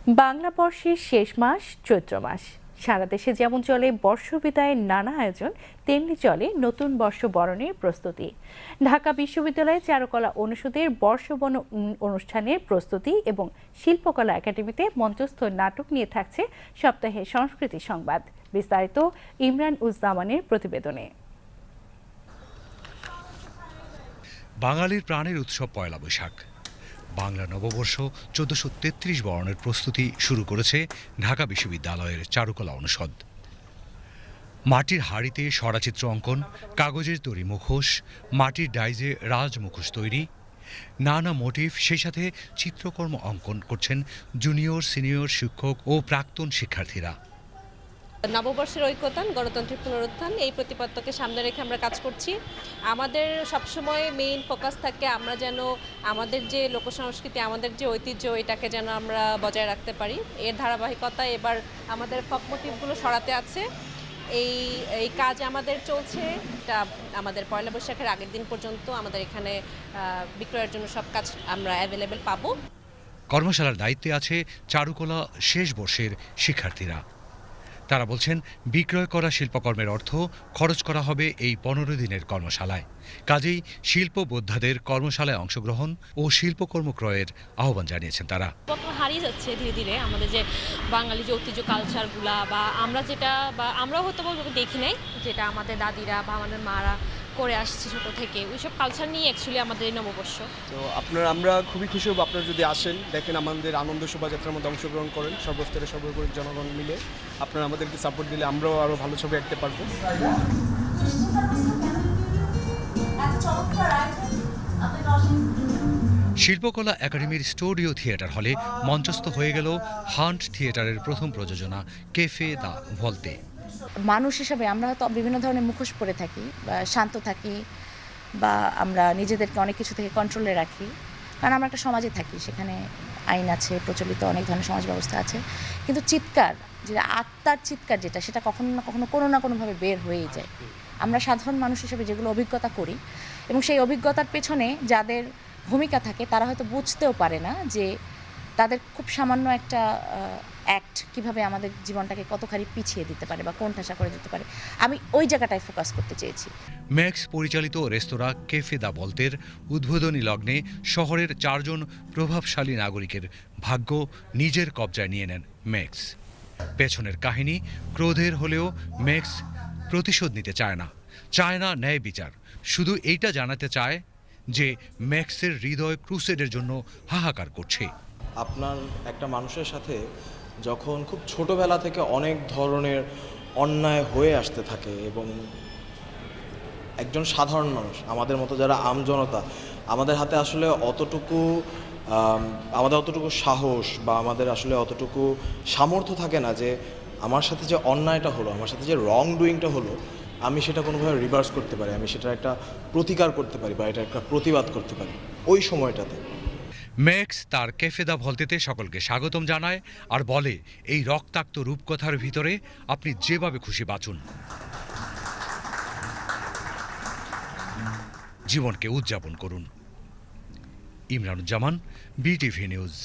বাংলা বর্ষের শেষ মাস চৈত্র মাস। সারা দেশে যেমন চলে বর্ষবিদায়ের নানা আয়োজন, তেমনি চলে নতুন বর্ষ বরণের প্রস্তুতি। ঢাকা বিশ্ববিদ্যালয়ে চারুকলা অনুষদের বর্ষবরণ অনুষ্ঠানের প্রস্তুতি এবং শিল্পকলা একাডেমিতে মঞ্চস্থ নাটক নিয়ে থাকছে সপ্তাহের সংস্কৃতি সংবাদ। বিস্তারিত ইমরান উজ্জামানের প্রতিবেদনে। বাঙালির প্রাণের উৎসব পয়লা বৈশাখ। বাংলা নববর্ষ ১৪৩৩ বরণের প্রস্তুতি শুরু করেছে ঢাকা বিশ্ববিদ্যালয়ের চারুকলা অনুষদ। মাটির হাড়িতে সরাচিত্র অঙ্কন, কাগজের তৈরি মুখোশ, মাটির ডাইজে রাজ মুখোশ তৈরি, নানা মোটিভ, সেই সাথে চিত্রকর্ম অঙ্কন করছেন জুনিয়র, সিনিয়র শিক্ষক ও প্রাক্তন শিক্ষার্থীরা। নববর্ষের ঐক্যতান, গণতন্ত্রের পুনরুত্থান, এই প্রতিপাদ্যকে সামনে রেখে আমরা কাজ করছি। আমাদের সবসময় মেইন ফোকাস থাকে আমরা যেন আমাদের যে লোকসংস্কৃতি, আমাদের যে ঐতিহ্য, এটাকে যেন আমরা বজায় রাখতে পারি। এর ধারাবাহিকতা এবার আমাদের ফক মোটিভগুলো সরাতে আছে। এই কাজ আমাদের চলছে। এটা আমাদের পয়লা বৈশাখের আগের দিন পর্যন্ত আমাদের এখানে বিক্রয়ের জন্য সব কাজ আমরা অ্যাভেলেবেল পাবো। কর্মশালার দায়িত্বে আছে চারুকলা শেষ বর্ষের শিক্ষার্থীরা। তারা বলছেন, বিক্রয় করা শিল্পকর্মের অর্থ খরচ করা হবে এই ১৫ দিনের কর্মশালায়। কাজেই শিল্প বোদ্ধাদের কর্মশালায় অংশগ্রহণ ও শিল্পকর্ম ক্রয়ের আহ্বান জানিয়েছেন তারা। হারিয়ে যাচ্ছে ধীরে ধীরে আমাদের যে বাঙালি যে ঐতিহ্য কালচারগুলা, বা আমরা যেটা বা আমরাও হয়তো দেখি নাই, যেটা আমাদের দাদিরা বা আমাদের মারা করে আসছে ছোট থেকে, ওইসব কালচার নিয়ে অ্যাকচুয়ালি আমাদের এই নববর্ষ। তো আমরা খুবই খুশি হব আপনারা যদি আসেন, দেখেন আমাদের আনন্দ শোভাযাত্রার মধ্যে অংশগ্রহণ করেন। সর্বস্তরে সর্বোপরি জনগণ মিলে আপনারা আমাদেরকে সাপোর্ট দিলে আমরাও আরও ভালো ছবি আঁকতে পারবো। শিল্পকলা একাডেমির স্টুডিও থিয়েটার হলে মঞ্চস্থ হয়ে গেল হান্ট থিয়েটারের প্রথম প্রযোজনা ক্যাফে দ্য ভলতে। মানুষ হিসাবে আমরা হয়তো বিভিন্ন ধরনের মুখোশ পরে থাকি, বা শান্ত থাকি, বা আমরা নিজেদেরকে অনেক কিছু থেকে কন্ট্রোলে রাখি, কারণ আমরা একটা সমাজে থাকি, সেখানে আইন আছে, প্রচলিত অনেক ধরনের সমাজ ব্যবস্থা আছে। কিন্তু চিৎকার, যে আত্মার চিৎকার যেটা, সেটা কখনো না কখনো কোনো না কোনোভাবে বের হয়েই যায়। আমরা সাধারণ মানুষ হিসেবে যেগুলো অভিজ্ঞতা করি, এবং সেই অভিজ্ঞতার পেছনে যাদের ভূমিকা থাকে, তারা হয়তো বুঝতেও পারে না যে তাদের খুব সামান্য একটা অ্যাক্ট কীভাবে আমাদের জীবনটাকে কতখানি পিছিয়ে দিতে পারে বা কোণঠাসা করে দিতে পারে। আমি ওই জায়গাটায় ফোকাস করতে চেয়েছি। ম্যাক্স পরিচালিত রেস্তোরাঁ ক্যাফে দ্য ভলতের উদ্বোধনী লগ্নে শহরের ৪ জন প্রভাবশালী নাগরিকের ভাগ্য নিজের কবজায় নিয়ে নেন ম্যাক্স। পেছনের কাহিনী ক্রোধের হলেও ম্যাক্স প্রতিশোধ নিতে চায় না, চায় না ন্যায় বিচার। শুধু এইটা জানাতে চায় যে ম্যাক্সের হৃদয় ক্রুসেডের জন্য হাহাকার করছে। আপনার একটা মানুষের সাথে যখন খুব ছোটবেলা থেকে অনেক ধরনের অন্যায় হয়ে আসতে থাকে, এবং একজন সাধারণ মানুষ, আমাদের মতো যারা আমজনতা, আমাদের হাতে আসলে অতটুকু সাহস বা আমাদের আসলে অতটুকু সামর্থ্য থাকে না যে আমার সাথে যে অন্যায়টা হলো, আমার সাথে যে রং ডুইংটা হলো, আমি সেটা কোনোভাবে রিভার্স করতে পারি, আমি সেটা একটা প্রতিকার করতে পারি বা এটা একটা প্রতিবাদ করতে পারি ওই সময়টাতে। ম্যাক্স তার ক্যাফে দ্য ভলতেতে সকলকে স্বাগতম জানায় আর বলে, এই রক্তাক্ত রূপকথার ভিতরে আপনি যেভাবে খুশি বাঁচুন, জীবনকে উদযাপন করুন। Imran Uzzaman, BTV news.